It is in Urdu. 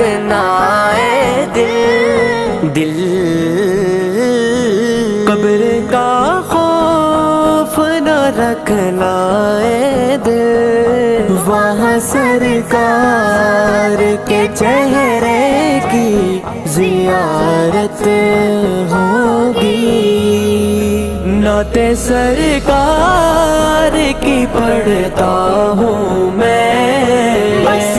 رکھنا اے دل قبر کا خوف نہ رکھنا اے دل، وہاں سرکار کے چہرے کی زیارت ہوگی، نعت سرکار کی پڑھتا ہوں میں، بس